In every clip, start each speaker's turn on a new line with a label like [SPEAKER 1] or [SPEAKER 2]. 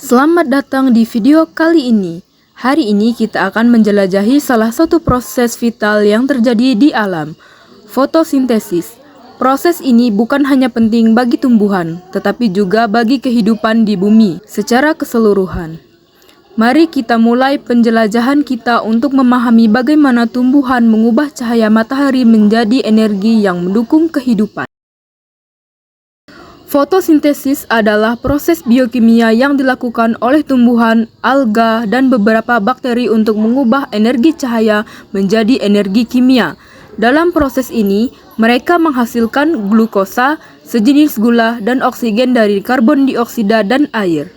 [SPEAKER 1] Selamat datang di video kali ini. Hari ini kita akan menjelajahi salah satu proses vital yang terjadi di alam, fotosintesis. Proses ini bukan hanya penting bagi tumbuhan, tetapi juga bagi kehidupan di bumi secara keseluruhan. Mari kita mulai penjelajahan kita untuk memahami bagaimana tumbuhan mengubah cahaya matahari menjadi energi yang mendukung kehidupan. Fotosintesis adalah proses biokimia yang dilakukan oleh tumbuhan, alga, dan beberapa bakteri untuk mengubah energi cahaya menjadi energi kimia. Dalam proses ini, mereka menghasilkan glukosa, sejenis gula, dan oksigen dari karbon dioksida dan air.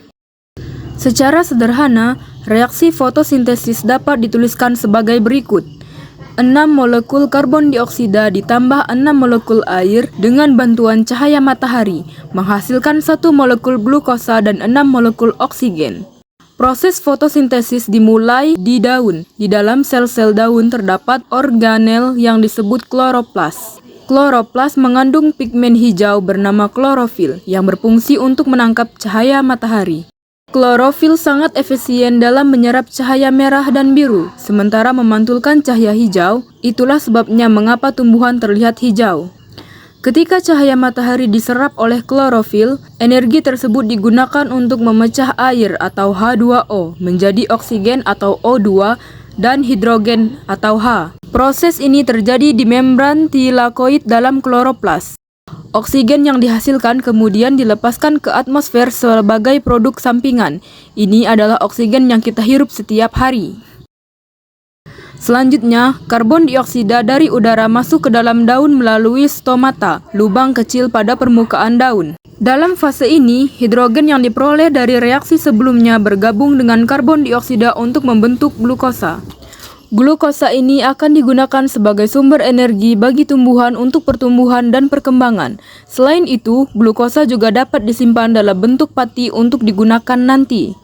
[SPEAKER 1] Secara sederhana, reaksi fotosintesis dapat dituliskan sebagai berikut. 6 molekul karbon dioksida ditambah 6 molekul air dengan bantuan cahaya matahari menghasilkan 1 molekul glukosa dan 6 molekul oksigen. Proses fotosintesis dimulai di daun. Di dalam sel-sel daun terdapat organel yang disebut kloroplas. Kloroplas mengandung pigmen hijau bernama klorofil yang berfungsi untuk menangkap cahaya matahari. Klorofil sangat efisien dalam menyerap cahaya merah dan biru, sementara memantulkan cahaya hijau. Itulah sebabnya mengapa tumbuhan terlihat hijau. Ketika cahaya matahari diserap oleh klorofil, energi tersebut digunakan untuk memecah air atau H2O menjadi oksigen atau O2 dan hidrogen atau H. Proses ini terjadi di membran tilakoid dalam kloroplas. Oksigen yang dihasilkan kemudian dilepaskan ke atmosfer sebagai produk sampingan. Ini adalah oksigen yang kita hirup setiap hari. Selanjutnya, karbon dioksida dari udara masuk ke dalam daun melalui stomata, lubang kecil pada permukaan daun. Dalam fase ini, hidrogen yang diperoleh dari reaksi sebelumnya bergabung dengan karbon dioksida untuk membentuk glukosa. Glukosa ini akan digunakan sebagai sumber energi bagi tumbuhan untuk pertumbuhan dan perkembangan. Selain itu, glukosa juga dapat disimpan dalam bentuk pati untuk digunakan nanti.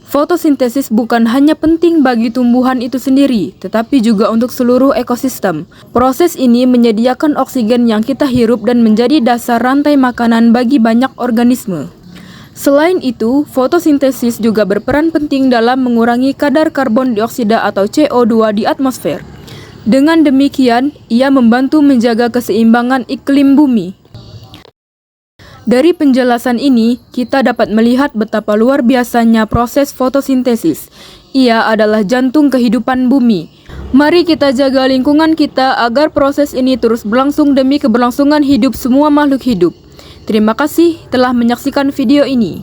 [SPEAKER 1] Fotosintesis bukan hanya penting bagi tumbuhan itu sendiri, tetapi juga untuk seluruh ekosistem. Proses ini menyediakan oksigen yang kita hirup dan menjadi dasar rantai makanan bagi banyak organisme. Selain itu, fotosintesis juga berperan penting dalam mengurangi kadar karbon dioksida atau CO2 di atmosfer. Dengan demikian, ia membantu menjaga keseimbangan iklim bumi. Dari penjelasan ini, kita dapat melihat betapa luar biasanya proses fotosintesis. Ia adalah jantung kehidupan bumi. Mari kita jaga lingkungan kita agar proses ini terus berlangsung demi keberlangsungan hidup semua makhluk hidup. Terima kasih telah menyaksikan video ini.